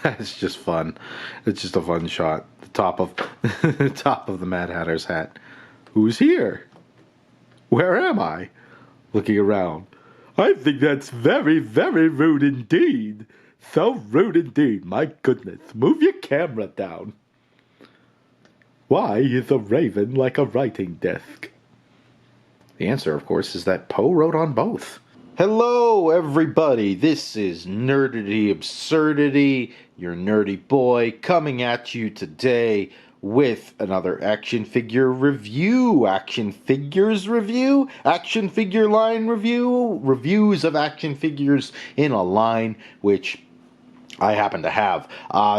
It's just fun. It's just a fun shot. The top of the top of the Mad Hatter's hat. Who's here? Where am I? Looking around. I think that's very, very rude indeed. So rude indeed. My goodness. Move your camera down. Why is a raven like a writing desk? The answer, of course, is that Poe wrote on both. Hello, everybody. This is Nerdity Absurdity, your nerdy boy, coming at you today with another action figure review. Action figures review? Action figure line review? Reviews of action figures in a line, which I happen to have.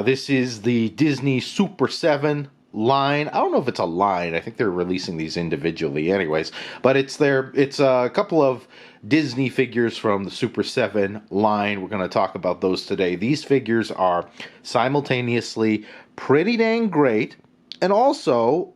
This is the Disney Super 7 line. I don't know if it's a line. I think they're releasing these individually anyways, but it's a couple of Disney figures from the Super 7 line. We're going to talk about those today. These figures are simultaneously pretty dang great, and also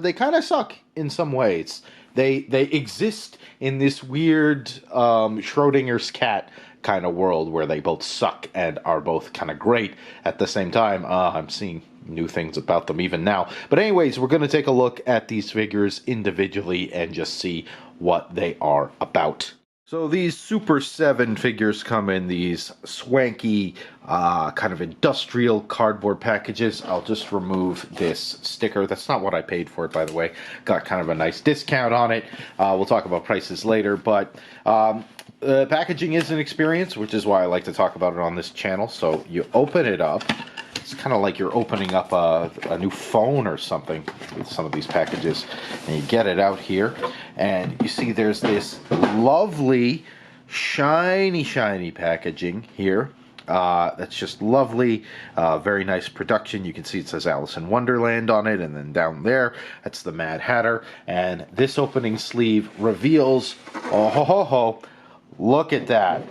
they kind of suck in some ways. They exist in this weird Schrodinger's cat kind of world where they both suck and are both kind of great at the same time. I'm seeing new things about them even now. But anyways, we're going to take a look at these figures individually and just see what they are about. So these Super 7 figures come in these swanky, kind of industrial cardboard packages. I'll just remove this sticker. That's not what I paid for it, by the way. Got kind of a nice discount on it. We'll talk about prices later, but packaging is an experience, which is why I like to talk about it on this channel. So you open it up. It's kind of like you're opening up a new phone or something with some of these packages. And you get it out here, and you see there's this lovely, shiny packaging here. That's just lovely, very nice production. You can see it says Alice in Wonderland on it, and then down there, that's the Mad Hatter. And this opening sleeve reveals, oh ho ho ho, look at that.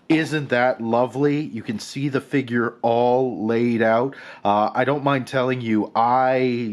Isn't that lovely? You can see the figure all laid out. I don't mind telling you, there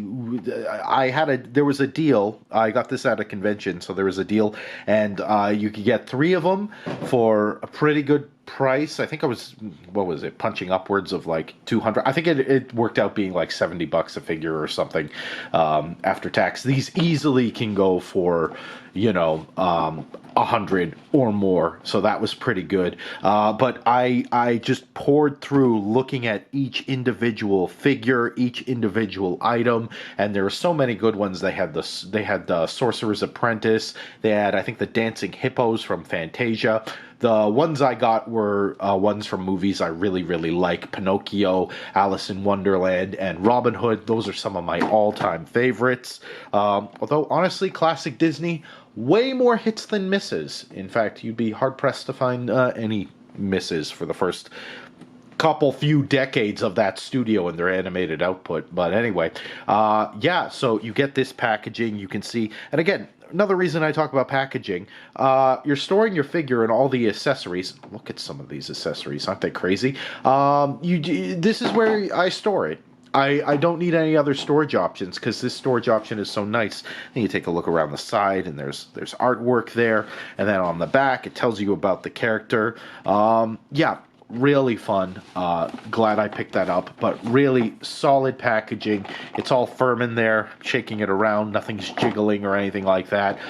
was a deal. I got this at a convention, so there was a deal, and you could get 3 of them for a pretty good price. I think I was, what was it, punching upwards of like 200. I think it worked out being like $70 a figure or something after tax. These easily can go for, 100 or more, so that was pretty good. But I just poured through looking at each individual figure, each individual item, and there were so many good ones. They had the Sorcerer's Apprentice. They had, I think, the Dancing Hippos from Fantasia. The ones I got were ones from movies I really, really like. Pinocchio, Alice in Wonderland, and Robin Hood. Those are some of my all-time favorites. Although, honestly, classic Disney, way more hits than misses. In fact, you'd be hard-pressed to find any misses for the first few decades of that studio and their animated output. But anyway, so you get this packaging. You can see, and again, another reason I talk about packaging, you're storing your figure and all the accessories. Look at some of these accessories. Aren't they crazy? This is where I store it. I don't need any other storage options because this storage option is so nice. Then you take a look around the side, and there's artwork there. And then on the back, it tells you about the character. Really fun. Glad I picked that up, but really solid packaging. It's all firm in there, shaking it around. Nothing's jiggling or anything like that.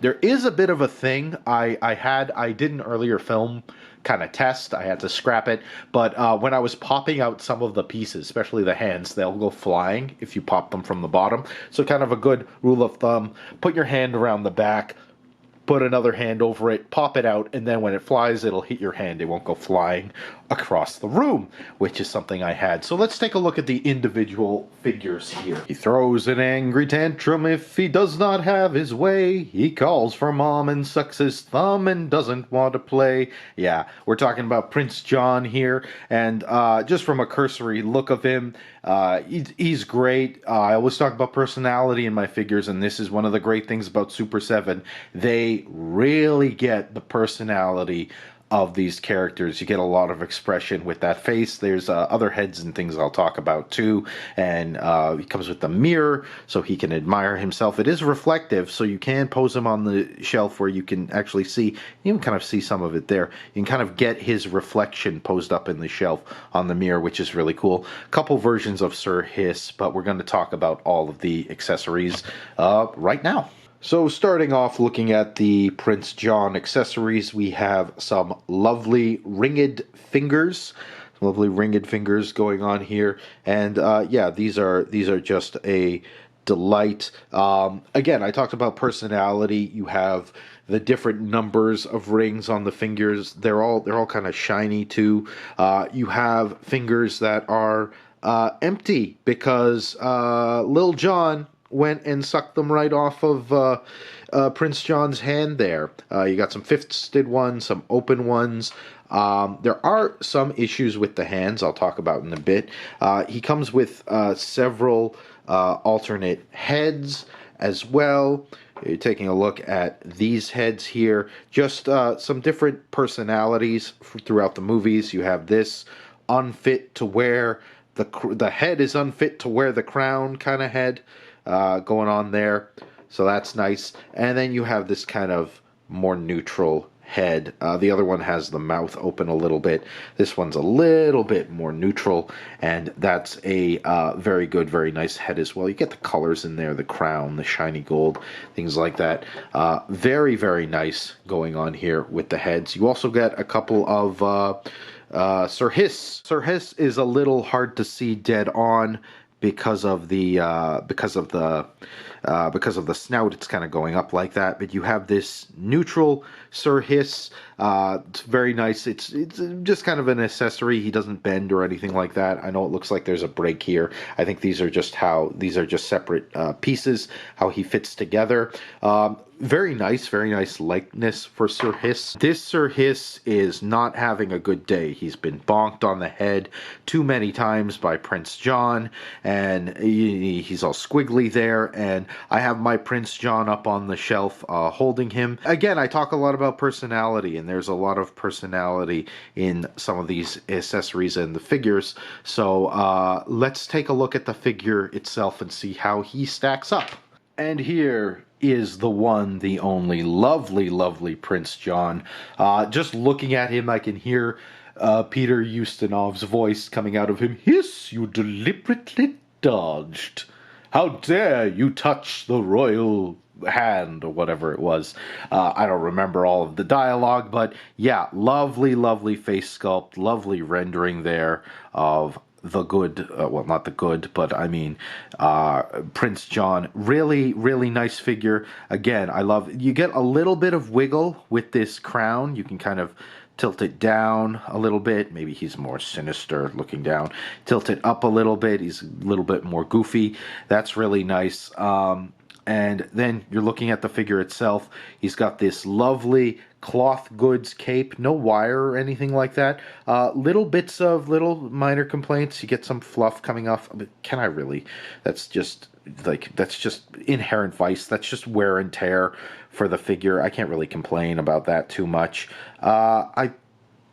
There is a bit of a thing. I did an earlier film kind of test. I had to scrap it, but when I was popping out some of the pieces, especially the hands, they'll go flying if you pop them from the bottom. So kind of a good rule of thumb, put your hand around the back, put another hand over it, pop it out, and then when it flies, it'll hit your hand. It won't go flying across the room, which is something I had. So let's take a look at the individual figures here. He throws an angry tantrum if he does not have his way. He calls for mom and sucks his thumb and doesn't want to play. Yeah, we're talking about Prince John here, and just from a cursory look of him, he's great. I always talk about personality in my figures, and this is one of the great things about Super 7. They really get the personality of these characters. You get a lot of expression with that face. There's other heads and things I'll talk about too. And he comes with the mirror so he can admire himself. It is reflective, so you can pose him on the shelf where you can actually see, you can kind of see some of it there. You can kind of get his reflection posed up in the shelf on the mirror, which is really cool. A couple versions of Sir Hiss, but we're going to talk about all of the accessories right now. So starting off looking at the Prince John accessories, we have some lovely ringed fingers. Lovely ringed fingers going on here. And yeah, these are just a delight. Again, I talked about personality. You have the different numbers of rings on the fingers. They're all kind of shiny too. You have fingers that are empty because Lil Jon went and sucked them right off of Prince John's hand there. You got some fisted ones, some open ones. There are some issues with the hands I'll talk about in a bit. He comes with several alternate heads as well. You're taking a look at these heads here. Just some different personalities throughout the movies. You have this unfit to wear, the head is unfit to wear the crown kind of head going on there. So that's nice. And then you have this kind of more neutral head. The other one has the mouth open a little bit. This one's a little bit more neutral, and that's a very good, very nice head as well. You get the colors in there, the crown, the shiny gold, things like that. Very, very nice going on here with the heads. You also get a couple of Sir Hiss. Sir Hiss is a little hard to see dead on because of the snout. It's kind of going up like that, but you have this neutral Sir Hiss. It's very nice. It's just kind of an accessory. He doesn't bend or anything like that. I know it looks like there's a break here. I think these are just separate pieces, how he fits together. Very nice likeness for Sir Hiss. This Sir Hiss is not having a good day. He's been bonked on the head too many times by Prince John, and he's all squiggly there, and I have my Prince John up on the shelf holding him. Again, I talk a lot about personality, and there's a lot of personality in some of these accessories and the figures, so let's take a look at the figure itself and see how he stacks up. And here is the one, the only, lovely, lovely Prince John. Just looking at him, I can hear Peter Ustinov's voice coming out of him. Hiss, you deliberately dodged. How dare you touch the royal hand, or whatever it was. I don't remember all of the dialogue, but yeah, lovely, lovely face sculpt, lovely rendering there of the good, well, not the good, but I mean, Prince John. Really, really nice figure. Again, I love, you get a little bit of wiggle with this crown. You can kind of tilt it down a little bit. Maybe he's more sinister looking down. Tilt it up a little bit. He's a little bit more goofy. That's really nice. And then you're looking at the figure itself. He's got this lovely cloth goods cape, no wire or anything like that. Little bits of little minor complaints. You get some fluff coming off. But can I really? That's just inherent vice. That's just wear and tear for the figure. I can't really complain about that too much. I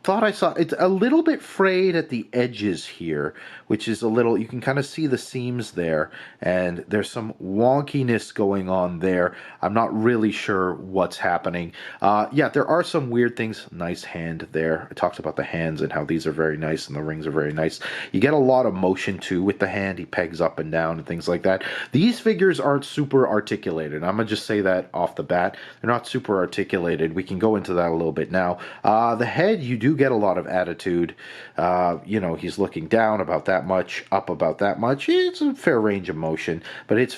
thought I saw it's a little bit frayed at the edges here, which is a little, you can kind of see the seams there, and there's some wonkiness going on there. I'm not really sure what's happening. Yeah, there are some weird things. Nice hand there. I talked about the hands and how these are very nice and the rings are very nice. You get a lot of motion too with the hand. He pegs up and down and things like that. These figures aren't super articulated. I'm gonna just say that off the bat. They're not super articulated. We can go into that a little bit now. The head, you do get a lot of attitude. You know, he's looking down about that much, up about that much. It's a fair range of motion, but it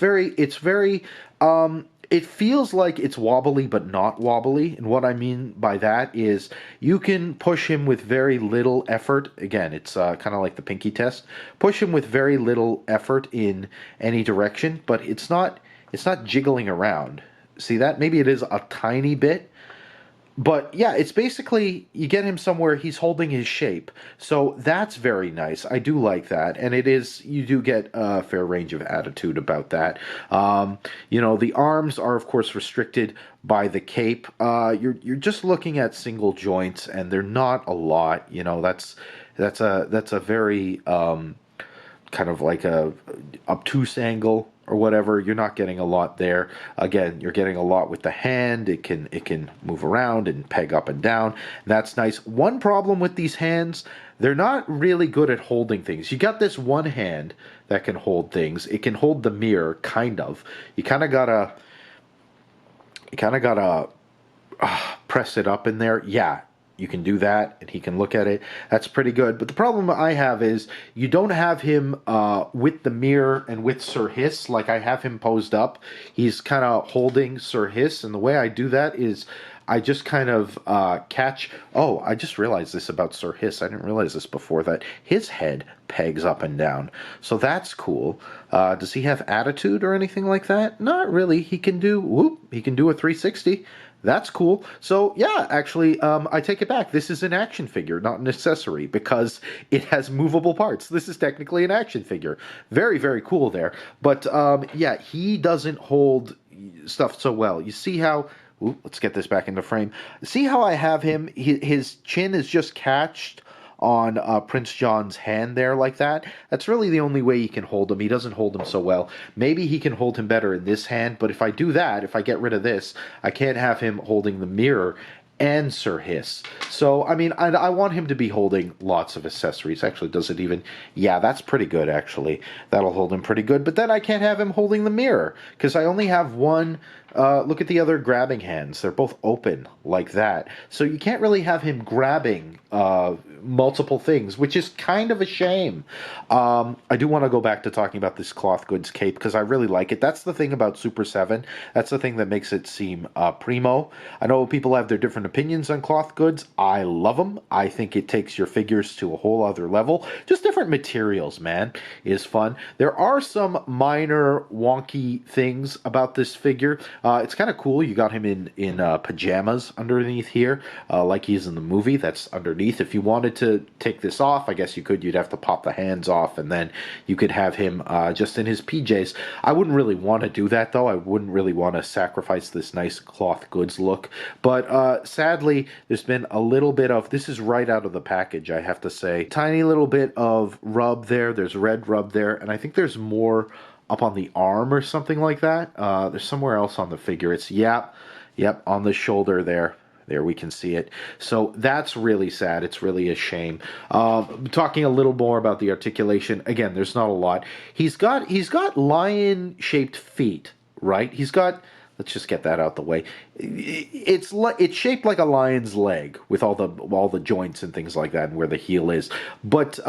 feels like it's wobbly but not wobbly. And what I mean by that is you can push him with very little effort. Again, it's kind of like the pinky test. Push him with very little effort in any direction, but it's not jiggling around. See that? Maybe it is a tiny bit, But yeah, it's basically you get him somewhere he's holding his shape. So that's very nice. I do like that. And it is, you do get a fair range of attitude about that. The arms are, of course, restricted by the cape. You're just looking at single joints, and they're not a lot. That's a very kind of like a obtuse angle or whatever. You're not getting a lot there. Again, you're getting a lot with the hand. It can move around and peg up and down. That's nice. One problem with these hands, they're not really good at holding things. You got this one hand that can hold things. It can hold the mirror, kind of. You kind of gotta press it up in there. Yeah, you can do that, and he can look at it. That's pretty good. But the problem I have is you don't have him with the mirror and with Sir Hiss. Like, I have him posed up. He's kind of holding Sir Hiss, and the way I do that is I just kind of catch... Oh, I just realized this about Sir Hiss. I didn't realize this before, that his head pegs up and down. So that's cool. Does he have attitude or anything like that? Not really. He can do a 360. That's cool. So yeah, actually, I take it back. This is an action figure, not an accessory, because it has movable parts. This is technically an action figure. Very, very cool there. But yeah, he doesn't hold stuff so well. You see how... Ooh, let's get this back into frame. See how I have him? His chin is just catched on Prince John's hand there like that. That's really the only way he can hold him. He doesn't hold him so well. Maybe he can hold him better in this hand, but if I do that, if I get rid of this, I can't have him holding the mirror and Sir Hiss. So, I mean, I want him to be holding lots of accessories. Actually, does it even... Yeah, that's pretty good, actually. That'll hold him pretty good. But then I can't have him holding the mirror, because I only have one... look at the other grabbing hands. They're both open like that. So you can't really have him grabbing multiple things, which is kind of a shame. I do want to go back to talking about this cloth goods cape, because I really like it. That's the thing about Super 7. That's the thing that makes it seem primo. I know people have their different opinions on cloth goods. I love them. I think it takes your figures to a whole other level. Just different materials, man, is fun. There are some minor wonky things about this figure. It's kind of cool. You got him in pajamas underneath here, like he's in the movie. That's underneath. If you wanted to take this off, I guess you could. You'd have to pop the hands off, and then you could have him just in his PJs. I wouldn't really want to do that, though. I wouldn't really want to sacrifice this nice cloth goods look. But sadly, there's been a little bit of... This is right out of the package, I have to say. Tiny little bit of rub there. There's red rub there, and I think there's more up on the arm or something like that. There's somewhere else on the figure. It's, yep, on the shoulder there. There, we can see it. So that's really sad. It's really a shame. Talking a little more about the articulation. Again, there's not a lot. He's got lion-shaped feet, right? He's got... Let's just get that out the way. It's shaped like a lion's leg with all the joints and things like that, and where the heel is, but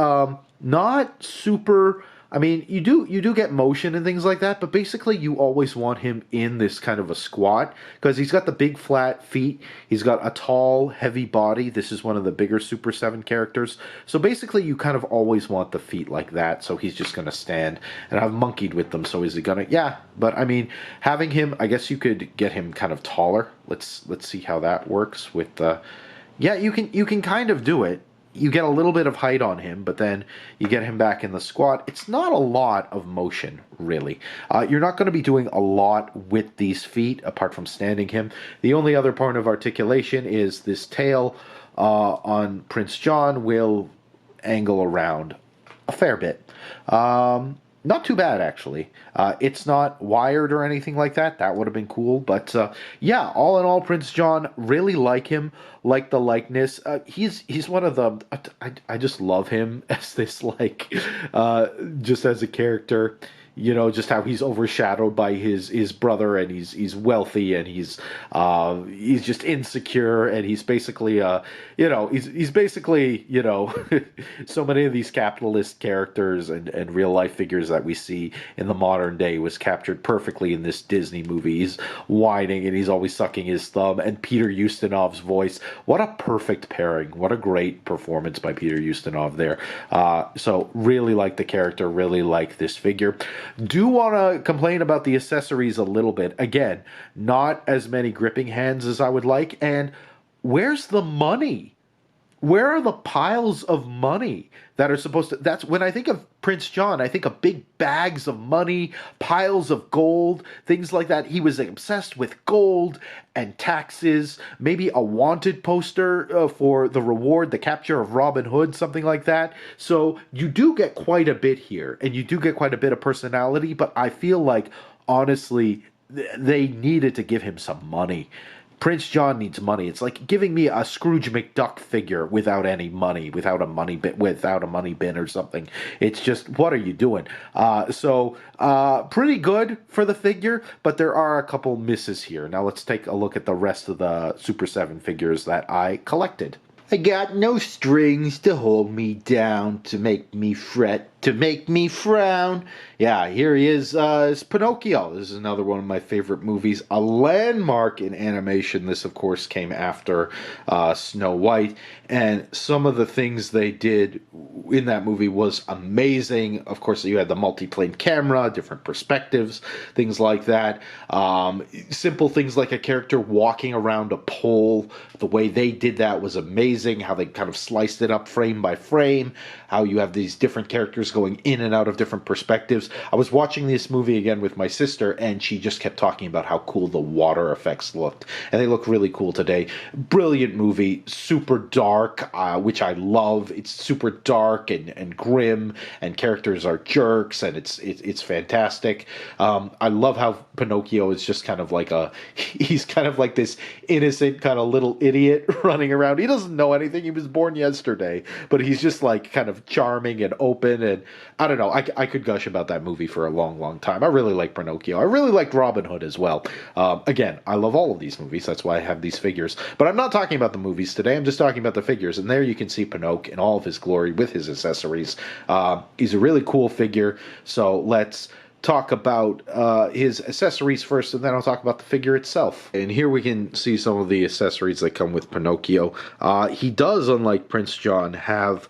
not super... I mean, you do get motion and things like that, but basically you always want him in this kind of a squat, because he's got the big flat feet, he's got a tall, heavy body. This is one of the bigger Super 7 characters. So basically you kind of always want the feet like that, so he's just going to stand. And I've monkeyed with them, so is he going to... Yeah, but I mean, having him... I guess you could get him kind of taller. Let's see how that works with the... Yeah, you can kind of do it. You get a little bit of height on him, but then you get him back in the squat. It's not a lot of motion, really. You're not going to be doing a lot with these feet, apart from standing him. The only other part of articulation is this tail on Prince John will angle around a fair bit. Not too bad, actually. It's not wired or anything like that. That would have been cool. But yeah, all in all, Prince John, really like him, like the likeness. He's one of the... I just love him as this, like, just as a character. You know, just how he's overshadowed by his brother, and he's wealthy, and he's just insecure, and he's basically he's basically so many of these capitalist characters and real life figures that we see in the modern day was captured perfectly in this Disney movie. He's whining and he's always sucking his thumb, and Peter Ustinov's voice. What a perfect pairing! What a great performance by Peter Ustinov there. So really like the character, really like this figure. Do want to complain about the accessories a little bit. Again, not as many gripping hands as I would like, and where's the money? Where are the piles of money that are supposed to? That's when I think of Prince John, I think of big bags of money, piles of gold, things like that. He was obsessed with gold and taxes, maybe a wanted poster for the reward, the capture of Robin Hood, something like that. So you do get quite a bit here, and you do get quite a bit of personality, but I feel like, honestly, they needed to give him some money. Prince John needs money. It's like giving me a Scrooge McDuck figure without any money, without a money bin, without a money bin or something. It's just, what are you doing? Pretty good for the figure, but there are a couple misses here. Now let's take a look at the rest of the Super 7 figures that I collected. I got no strings to hold me down, to make me fret, to make me frown. Yeah, here he is, it's Pinocchio. This is another one of my favorite movies, a landmark in animation. This, of course, came after Snow White, and some of the things they did in that movie was amazing. Of course, you had the multi-plane camera, different perspectives, things like that. Simple things like a character walking around a pole. The way they did that was amazing, how they kind of sliced it up frame by frame, how you have these different characters going in and out of different perspectives. I was watching this movie again with my sister, and she just kept talking about how cool the water effects looked, and they look really cool today. Brilliant movie, super dark, which I love. It's super dark and grim, and characters are jerks, and it's fantastic. I love how Pinocchio is just kind of like he's kind of like this innocent kind of little idiot running around. He doesn't know anything. He was born yesterday, but he's just like kind of charming and open, and I don't know. I could gush about that movie for a long, long time. I really like Pinocchio. I really liked Robin Hood as well. Again, I love all of these movies. That's why I have these figures. But I'm not talking about the movies today. I'm just talking about the figures. And there you can see Pinocchio in all of his glory with his accessories. He's a really cool figure. So let's talk about his accessories first, and then I'll talk about the figure itself. And here we can see some of the accessories that come with Pinocchio. He does, unlike Prince John, have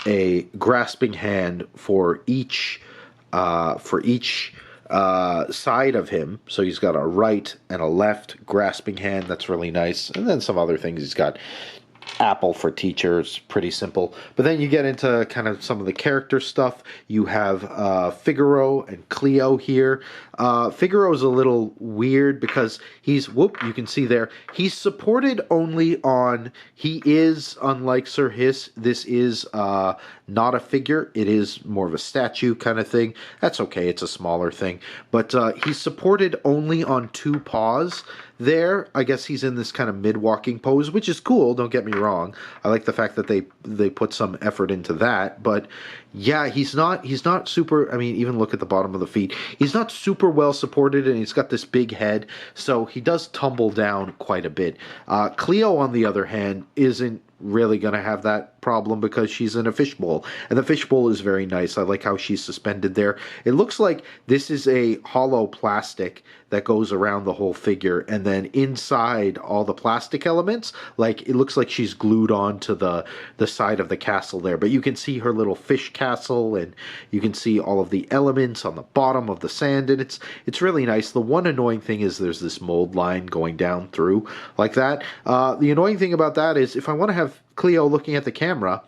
a grasping hand for each side of him. So he's got a right and a left grasping hand. That's really nice. And then some other things. He's got Apple for teachers, pretty simple. But then you get into kind of some of the character stuff. You have Figaro and Cleo here. Figaro's a little weird because you can see there, he's supported only on, he is, unlike Sir Hiss, this is not a figure. It is more of a statue kind of thing. That's okay, it's a smaller thing. But he's supported only on two paws. There, I guess he's in this kind of mid-walking pose, which is cool, don't get me wrong. I like the fact that they put some effort into that, but yeah, he's not super, I mean, even look at the bottom of the feet. He's not super well supported, and he's got this big head, so he does tumble down quite a bit. Cleo, on the other hand, isn't really going to have that problem because she's in a fishbowl, and the fishbowl is very nice. I like how she's suspended there. It looks like this is a hollow plastic that goes around the whole figure, and then inside all the plastic elements, like it looks like she's glued onto the side of the castle there. But you can see her little fish castle, and you can see all of the elements on the bottom of the sand, and it's really nice. The one annoying thing is there's this mold line going down through like that. The annoying thing about that is if I want to have Cleo looking at the camera,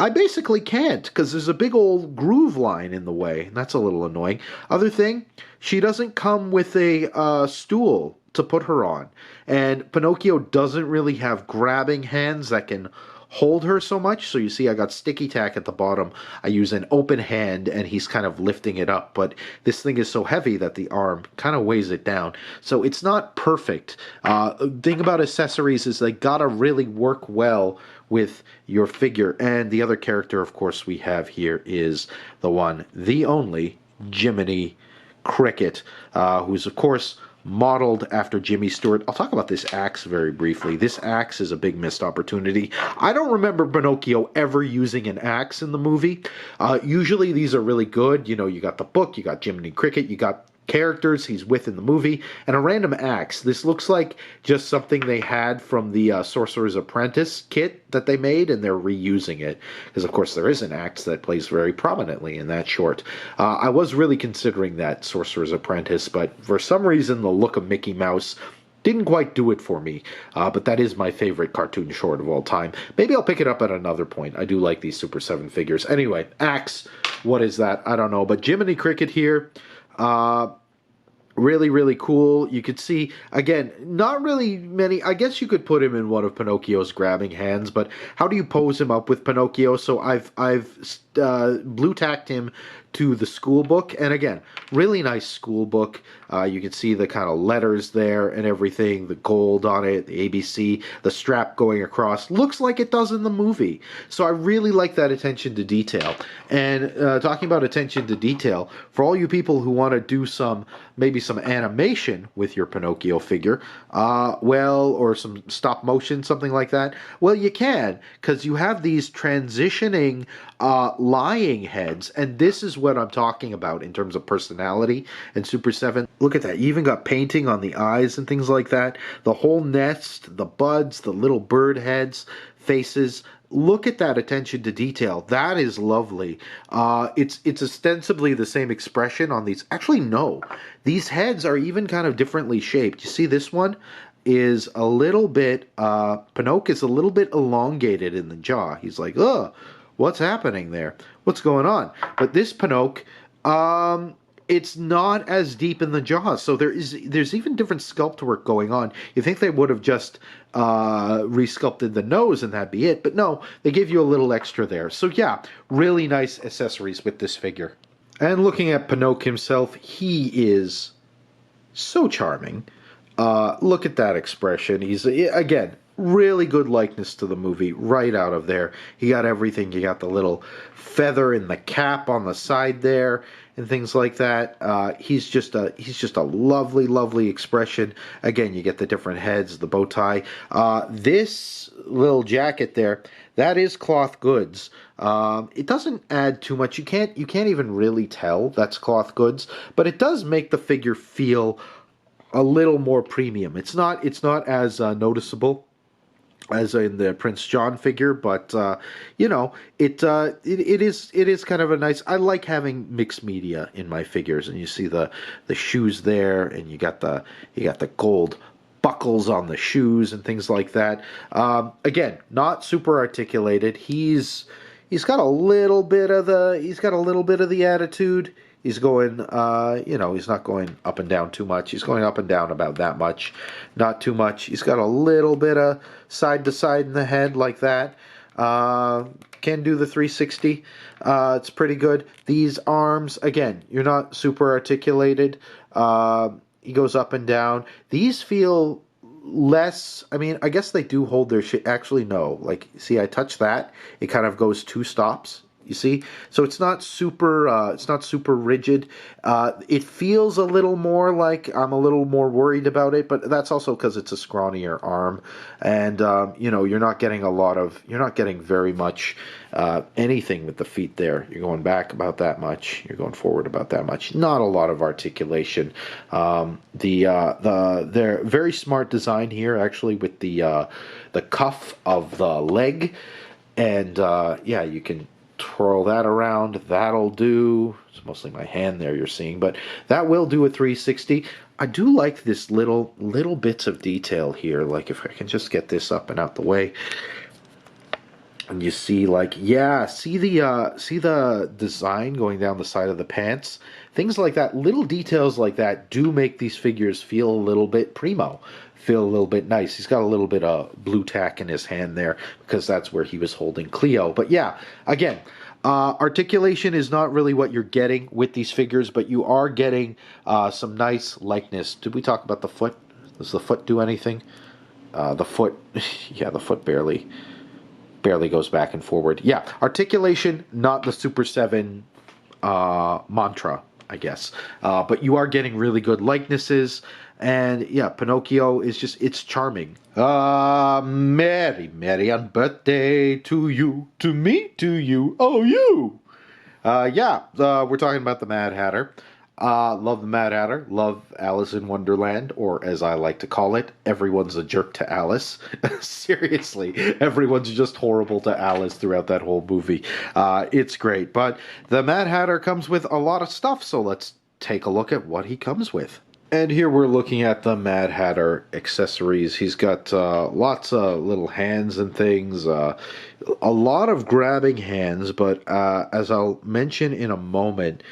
I basically can't because there's a big old groove line in the way, and that's a little annoying. Other thing, she doesn't come with a stool to put her on, and Pinocchio doesn't really have grabbing hands that can hold her so much. So you see I got sticky tack at the bottom. I use an open hand, and he's kind of lifting it up, but this thing is so heavy that the arm kind of weighs it down. So it's not perfect. Thing about accessories is they gotta really work well with your figure. And the other character, of course, we have here is the one, the only, Jiminy Cricket, who's, of course, modeled after Jimmy Stewart. I'll talk about this axe very briefly. This axe is a big missed opportunity. I don't remember Pinocchio ever using an axe in the movie. Usually these are really good. You know, you got the book, you got Jiminy Cricket, you got characters he's with in the movie, and a random axe. This looks like just something they had from the Sorcerer's Apprentice kit that they made, and they're reusing it, because of course there is an axe that plays very prominently in that short. I was really considering that Sorcerer's Apprentice, but for some reason the look of Mickey Mouse Didn't quite do it for me, but that is my favorite cartoon short of all time. Maybe I'll pick it up at another point. I do like these Super 7 figures. Anyway, Axe, what is that? I don't know. But Jiminy Cricket here, really, really cool. You could see, again, not really many. I guess you could put him in one of Pinocchio's grabbing hands, but how do you pose him up with Pinocchio? So I've blue tacked him to the school book, and again, really nice school book. You can see the kind of letters there and everything, the gold on it, the ABC, the strap going across. Looks like it does in the movie. So I really like that attention to detail. And talking about attention to detail, for all you people who want to do maybe some animation with your Pinocchio figure, or some stop motion, something like that, well, you can, because you have these transitioning lying heads, and this is what I'm talking about in terms of personality and Super 7. Look at that. You even got painting on the eyes and things like that. The whole nest, the buds, the little bird heads, faces. Look at that attention to detail. That is lovely. It's ostensibly the same expression on these. Actually, no. These heads are even kind of differently shaped. You see this one is a little bit, Pinocchio is a little bit elongated in the jaw. He's like, ugh, what's happening there? What's going on? But this Pinocchio, it's not as deep in the jaw, so there's even different sculpt work going on. You think they would have just resculpted the nose and that'd be it, but no, they give you a little extra there. So yeah, really nice accessories with this figure. And looking at Pinocchio himself, he is so charming. Look at that expression. He's, again, really good likeness to the movie right out of there. You got everything. You got the little feather in the cap on the side there and things like that. He's just a lovely, lovely expression. Again, you get the different heads, the bow tie. This little jacket there, that is cloth goods. It doesn't add too much. You can't even really tell that's cloth goods, but it does make the figure feel a little more premium. It's not as noticeable as in the Prince John figure, but it is kind of a nice. I like having mixed media in my figures, and you see the shoes there, and you got the gold buckles on the shoes and things like that. Again, not super articulated. He's got a little bit of the attitude. He's going, he's not going up and down too much. He's going up and down about that much, not too much. He's got a little bit of side to side in the head like that. Can do the 360. It's pretty good. These arms, again, you're not super articulated. He goes up and down. These feel less, I mean, I guess they do hold their shit. Actually, no. Like, see, I touch that. It kind of goes 2 stops. You see? So it's not super rigid. It feels a little more like I'm a little more worried about it, but that's also because it's a scrawnier arm. And, you're not getting very much anything with the feet there. You're going back about that much. You're going forward about that much. Not a lot of articulation. They're very smart design here, actually, with the cuff of the leg. And, you can twirl that around. That'll do. It's mostly my hand there you're seeing, but that will do a 360. I do like this little bits of detail here. Like if I can just get this up and out the way, and you see, like, see the design going down the side of the pants, things like that. Little details like that do make these figures feel a little bit primo. Feel a little bit nice. He's got a little bit of blue tack in his hand there because that's where he was holding Cleo. But yeah, again, articulation is not really what you're getting with these figures, but you are getting some nice likeness. Did we talk about the foot? Does the foot do anything? The foot, the foot barely goes back and forward. Yeah, articulation, not the Super 7 mantra, I guess. But you are getting really good likenesses. And yeah, Pinocchio is it's charming. Merry, merry on birthday to you, to me, to you, oh you. We're talking about the Mad Hatter. Love the Mad Hatter. Love Alice in Wonderland, or as I like to call it, everyone's a jerk to Alice. Seriously, everyone's just horrible to Alice throughout that whole movie. It's great. But the Mad Hatter comes with a lot of stuff, so let's take a look at what he comes with. And here we're looking at the Mad Hatter accessories. He's got lots of little hands and things, a lot of grabbing hands, but as I'll mention in a moment,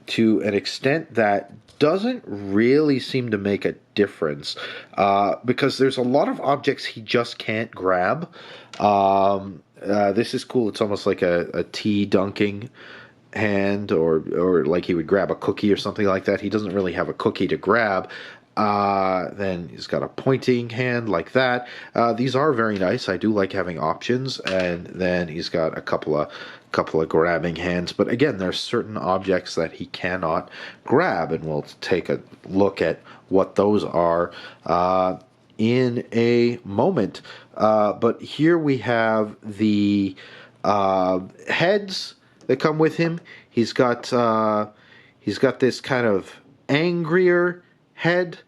to an extent that doesn't really seem to make a difference because there's a lot of objects he just can't grab. This is cool. It's almost like a tea dunking hand, or like he would grab a cookie or something like that. He doesn't really have a cookie to grab. Then he's got a pointing hand like that. These are very nice. I do like having options. And then he's got a couple of grabbing hands. But again, there's certain objects that he cannot grab, and we'll take a look at what those are in a moment. But here we have the heads that come with him. He's got this kind of angrier head.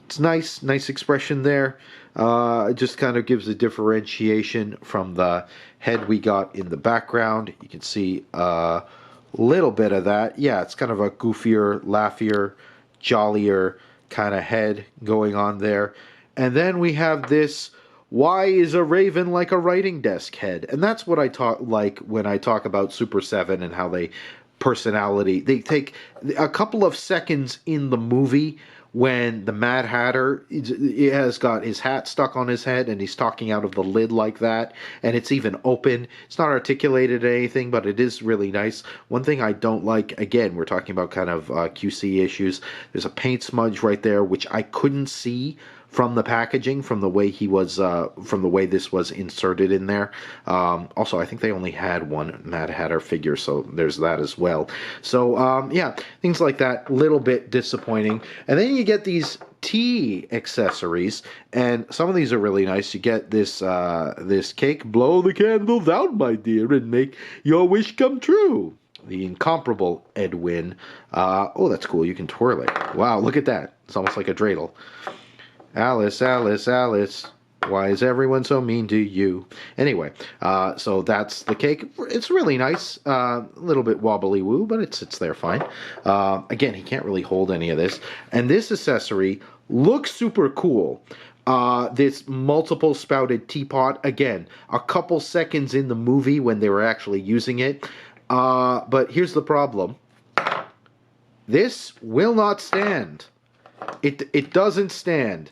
It's nice expression there. It just kind of gives a differentiation from the head we got in the background. You can see a little bit of that. Yeah, it's kind of a goofier, laughier, jollier kind of head going on there. And then we have this why is a raven like a writing desk head? And that's what I talk like when I talk about Super 7 and how they they take a couple of seconds in the movie when the Mad Hatter he has got his hat stuck on his head and he's talking out of the lid like that, and it's even open. It's not articulated or anything, but it is really nice. One thing I don't like, again, we're talking about kind of QC issues. There's a paint smudge right there, which I couldn't see from the packaging, from the way from the way this was inserted in there. Also, I think they only had one Mad Hatter figure, so there's that as well. So yeah, things like that, little bit disappointing. And then you get these tea accessories, and some of these are really nice. You get this this cake, blow the candles out, my dear, and make your wish come true. The incomparable Edwin. Oh, that's cool. You can twirl it. Wow, look at that. It's almost like a dreidel. Alice, Alice, Alice, why is everyone so mean to you? Anyway, so that's the cake. It's really nice. A little bit wobbly-woo, but it sits there fine. Again, he can't really hold any of this. And this accessory looks super cool. This multiple spouted teapot. Again, a couple seconds in the movie when they were actually using it. But here's the problem. This will not stand. It doesn't stand.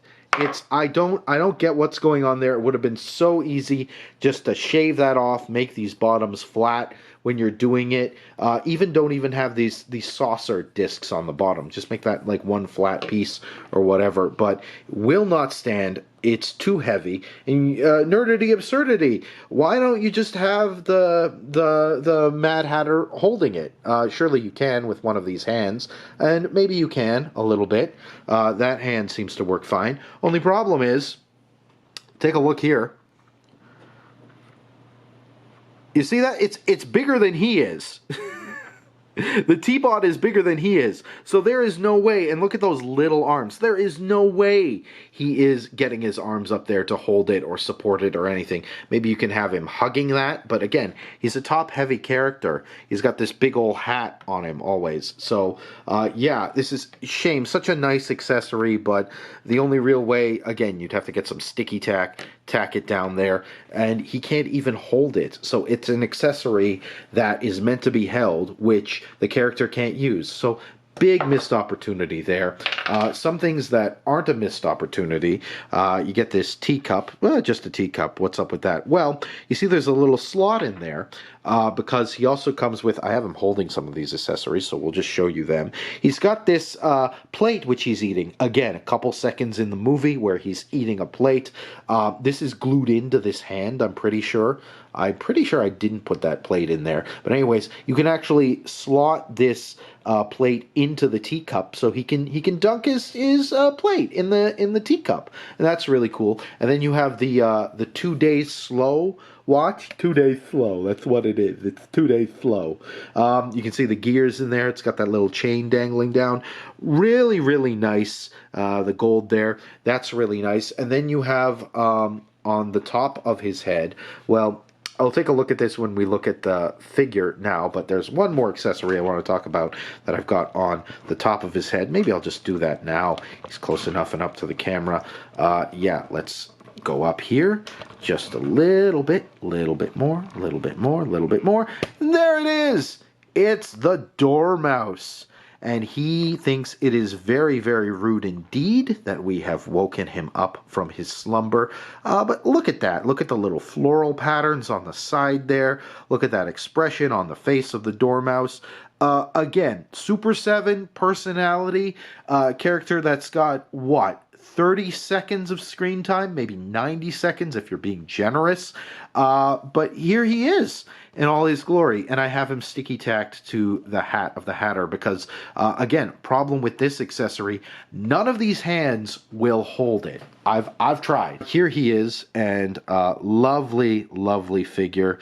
I don't get what's going on there. It would have been so easy just to shave that off, make these bottoms flat when you're doing it. Don't even have these saucer discs on the bottom. Just make that like one flat piece or whatever. But will not stand. It's too heavy. And nerdity absurdity. Why don't you just have the Mad Hatter holding it? Surely you can with one of these hands, and maybe you can a little bit. That hand seems to work fine. Only problem is, take a look here. You see that? It's bigger than he is. The teapot is bigger than he is. So there is no way, and look at those little arms. There is no way he is getting his arms up there to hold it or support it or anything. Maybe you can have him hugging that, but again, he's a top-heavy character. He's got this big old hat on him always. So, yeah, this is a shame. Such a nice accessory, but the only real way, again, you'd have to get some sticky tack, tack it down there, and he can't even hold it. So it's an accessory that is meant to be held, which the character can't use. So big missed opportunity there. Some things that aren't a missed opportunity. You get this teacup. Well, just a teacup. What's up with that? Well, you see there's a little slot in there because he also comes with, I have him holding some of these accessories, so we'll just show you them. He's got this plate which he's eating. Again, a couple seconds in the movie where he's eating a plate. This is glued into this hand, I'm pretty sure. I'm pretty sure I didn't put that plate in there. But anyways, you can actually slot this plate into the teacup, so he can dunk his plate in the teacup, and that's really cool. And then you have the 2 days slow watch. 2 days slow. That's what it is. It's 2 days slow. You can see the gears in there. It's got that little chain dangling down. Really, really nice. The gold there. That's really nice. And then you have on the top of his head. Well. I'll take a look at this when we look at the figure now, but there's one more accessory I want to talk about that I've got on the top of his head. Maybe I'll just do that now. He's close enough and up to the camera. Yeah, let's go up here just a little bit more, a little bit more, a little bit more. There it is! It's the Dormouse. And he thinks it is very, very rude indeed that we have woken him up from his slumber. But look at that. Look at the little floral patterns on the side there. Look at that expression on the face of the Dormouse. Again, Super 7 personality, character that's got, what, 30 seconds of screen time, maybe 90 seconds if you're being generous. But here he is in all his glory, and I have him sticky tacked to the hat of the Hatter because, again, problem with this accessory, none of these hands will hold it. I've tried. Here he is, and lovely, lovely figure.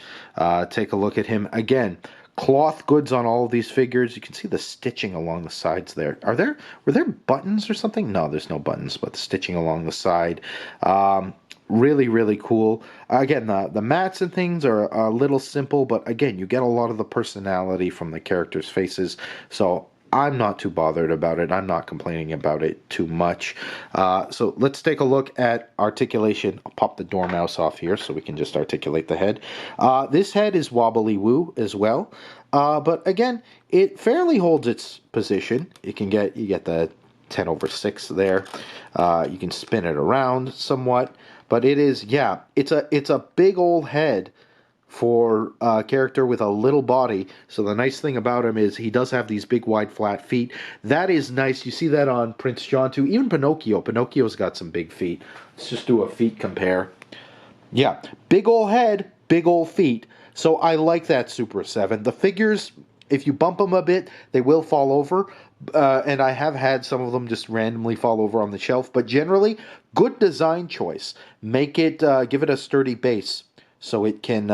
Take a look at him again. Cloth goods on all of these figures. You can see the stitching along the sides there. Were there buttons or something? No, there's no buttons, but the stitching along the side. Really, really cool. Again, the mats and things are a little simple, but again, you get a lot of the personality from the characters' faces. So I'm not too bothered about it. I'm not complaining about it too much. So let's take a look at articulation. I'll pop the Dormouse off here so we can just articulate the head. This head is wobbly woo as well. But again, it fairly holds its position. You get the 10/6 there. You can spin it around somewhat. But it is, yeah, it's a big old head for a character with a little body. So the nice thing about him is he does have these big, wide, flat feet. That is nice. You see that on Prince John too. Even Pinocchio. Pinocchio's got some big feet. Let's just do a feet compare. Yeah, big old head, big old feet. So I like that Super 7. The figures, if you bump them a bit, they will fall over. And I have had some of them just randomly fall over on the shelf. But generally, good design choice. Make it, give it a sturdy base so it can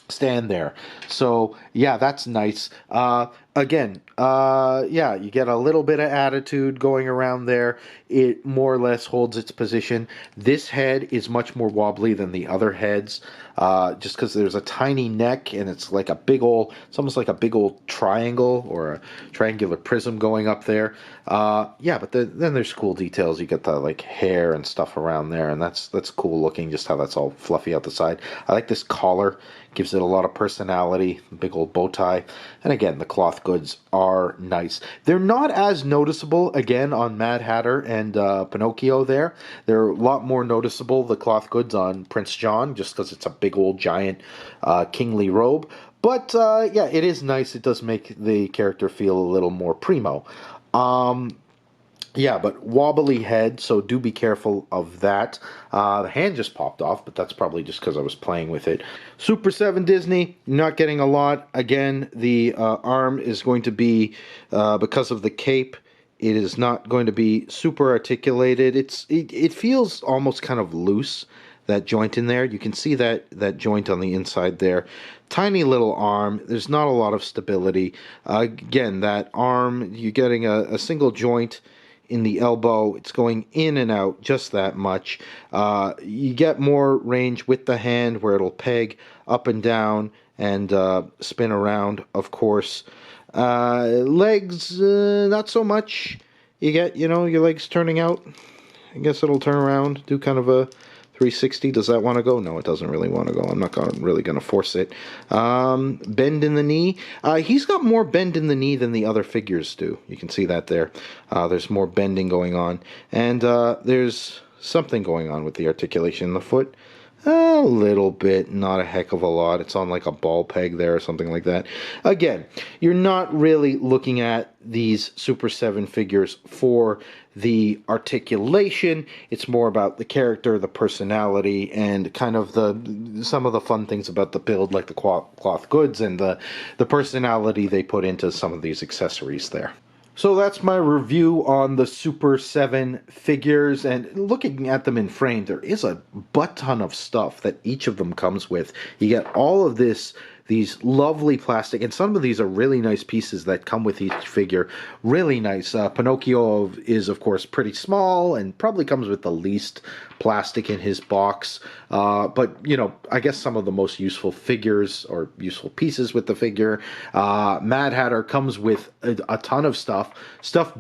stand there. So yeah, that's nice. Again, yeah, you get a little bit of attitude going around there. It more or less holds its position. This head is much more wobbly than the other heads, just because there's a tiny neck and it's like a big old, it's almost like a big old triangle or a triangular prism going up there. Yeah, but then there's cool details. You get the like hair and stuff around there, and that's cool looking, just how that's all fluffy out the side. I like this collar. Gives it a lot of personality, big old bow tie. And again, the cloth goods are nice. They're not as noticeable, again, on Mad Hatter and Pinocchio there. They're a lot more noticeable, the cloth goods on Prince John, just because it's a big old giant kingly robe. But yeah, it is nice. It does make the character feel a little more primo. Yeah, but wobbly head, so do be careful of that. The hand just popped off, but that's probably just because I was playing with it. Super 7 Disney, not getting a lot. Again, the arm is going to be, because of the cape, it is not going to be super articulated. It feels almost kind of loose, that joint in there. You can see that joint on the inside there. Tiny little arm. There's not a lot of stability. Again, that arm, you're getting a single joint in the elbow. It's going in and out just that much. You get more range with the hand where it'll peg up and down and spin around, of course. Legs, not so much. You get, your legs turning out. I guess it'll turn around, do kind of a 360. Does that want to go? No, it doesn't really want to go. I'm not really going to force it. Bend in the knee. He's got more bend in the knee than the other figures do. You can see that there. There's more bending going on. And there's something going on with the articulation in the foot. A little bit, not a heck of a lot. It's on like a ball peg there or something like that. Again, you're not really looking at these Super 7 figures for the articulation. It's more about the character, the personality, and kind of some of the fun things about the build, like the cloth goods and the personality they put into some of these accessories there. So that's my review on the Super 7 figures, and looking at them in frame, there is a butt ton of stuff that each of them comes with. You get all of this these lovely plastic, and some of these are really nice pieces that come with each figure. Really nice. Pinocchio is, of course, pretty small and probably comes with the least plastic in his box. But, you know, I guess some of the most useful figures or useful pieces with the figure. Mad Hatter comes with a ton of stuff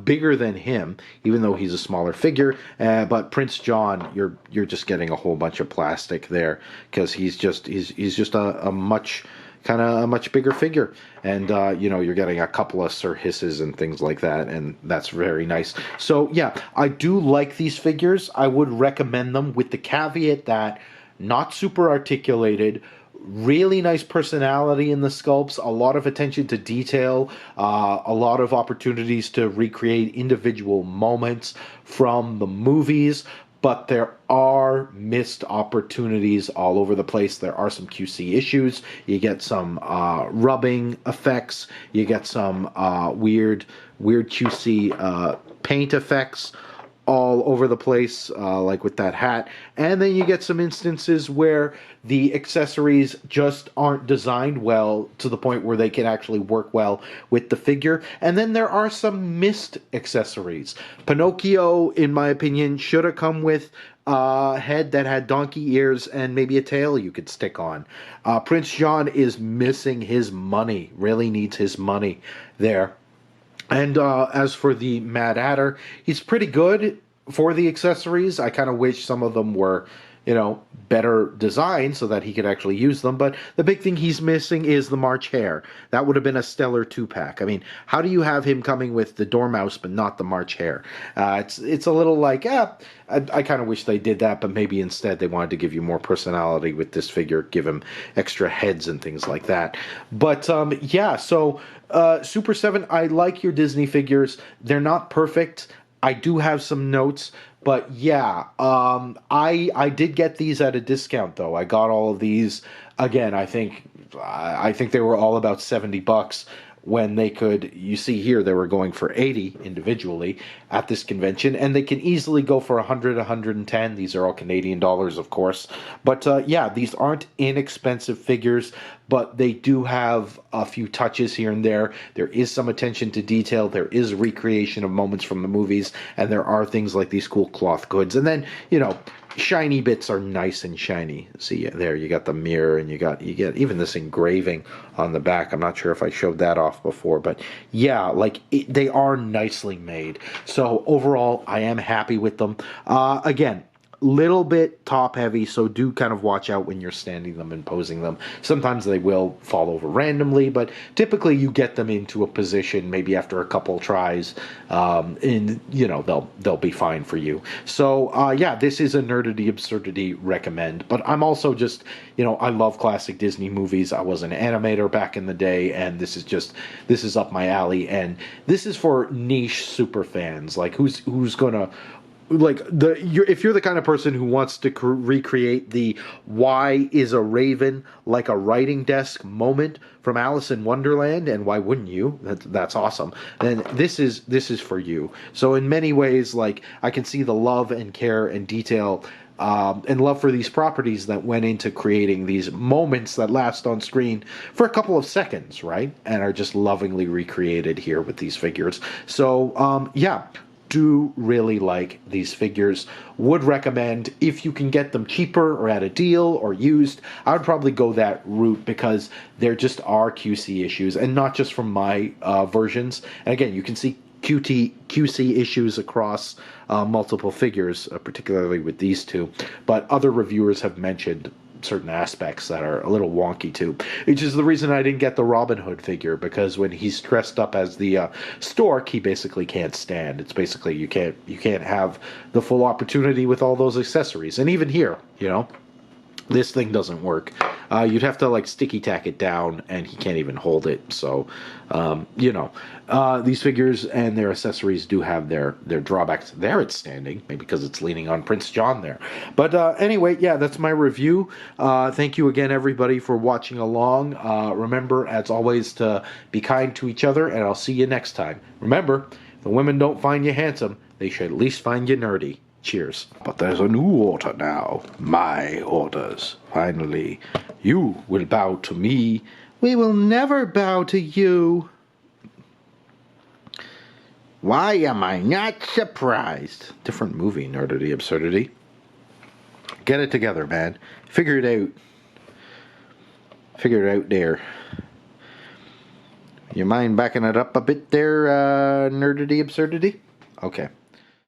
bigger than him, even though he's a smaller figure. But Prince John, you're just getting a whole bunch of plastic there because he's just a much bigger figure, and you know, you're getting a couple of Sir Hisses and things like that, and that's very nice. So yeah, I do like these figures. I would recommend them with the caveat that not super articulated, really nice personality in the sculpts, a lot of attention to detail, a lot of opportunities to recreate individual moments from the movies. But there are missed opportunities all over the place. There are some QC issues. You get some rubbing effects. You get some weird QC paint effects all over the place, like with that hat. And then you get some instances where the accessories just aren't designed well to the point where they can actually work well with the figure. And then there are some missed accessories. Pinocchio, in my opinion, should have come with a head that had donkey ears and maybe a tail you could stick on. Prince John is missing his money, really needs his money there. And as for the Mad Hatter, he's pretty good for the accessories. I kind of wish some of them were, you know, better designed so that he could actually use them. But the big thing he's missing is the March Hare. That would have been a stellar 2-pack. I mean, how do you have him coming with the Dormouse but not the March Hare? It's a little like, I kind of wish they did that, but maybe instead they wanted to give you more personality with this figure, give him extra heads and things like that. But yeah, so Super 7, I like your Disney figures. They're not perfect. I do have some notes, but yeah, I did get these at a discount though. I got all of these again. I think they were all about $70 when they could. You see here they were going for 80 individually at this convention, and they can easily go for 100, 110. These are all Canadian dollars, of course. But yeah, these aren't inexpensive figures, but they do have a few touches here and there. There is some attention to detail. There is recreation of moments from the movies, and there are things like these cool cloth goods. And then, you know, shiny bits are nice and shiny. See there, you got the mirror, and you get even this engraving on the back. I'm not sure if I showed that off before, but yeah, like they are nicely made. So overall, I am happy with them. Again, little bit top heavy, so do kind of watch out when you're standing them and posing them. Sometimes they will fall over randomly, but typically you get them into a position maybe after a couple tries, and you know, they'll be fine for you. So yeah, this is a Nerdity Absurdity recommend. But I'm also just, you know, I love classic Disney movies. I was an animator back in the day, and this is up my alley, and this is for niche super fans. Like who's gonna, like, if you're the kind of person who wants to recreate the "why is a raven like a writing desk" moment from Alice in Wonderland, and why wouldn't you? That's awesome. Then this is for you. So in many ways, like, I can see the love and care and detail and love for these properties that went into creating these moments that last on screen for a couple of seconds, right? And are just lovingly recreated here with these figures. So yeah, do really like these figures. Would recommend, if you can get them cheaper or at a deal or used, I would probably go that route, because there just are QC issues, and not just from my versions. And again, you can see QC issues across multiple figures, particularly with these two, but other reviewers have mentioned certain aspects that are a little wonky too, which is the reason I didn't get the Robin Hood figure, because when he's dressed up as the stork, he basically can't stand. It's basically you can't have the full opportunity with all those accessories. And even here, you know, this thing doesn't work. You'd have to like sticky tack it down, and he can't even hold it. So, you know, these figures and their accessories do have their drawbacks. There it's standing, maybe because it's leaning on Prince John there. But anyway, yeah, that's my review. Thank you again, everybody, for watching along. Remember, as always, to be kind to each other, and I'll see you next time. Remember, if the women don't find you handsome, they should at least find you nerdy. Cheers. But there's a new order now. My orders. Finally, you will bow to me We will never bow to you. Why am I not surprised? Different movie, Nerdity Absurdity. Get it together, man. Figure it out. Figure it out there. You mind backing it up a bit there, Nerdity Absurdity? Okay.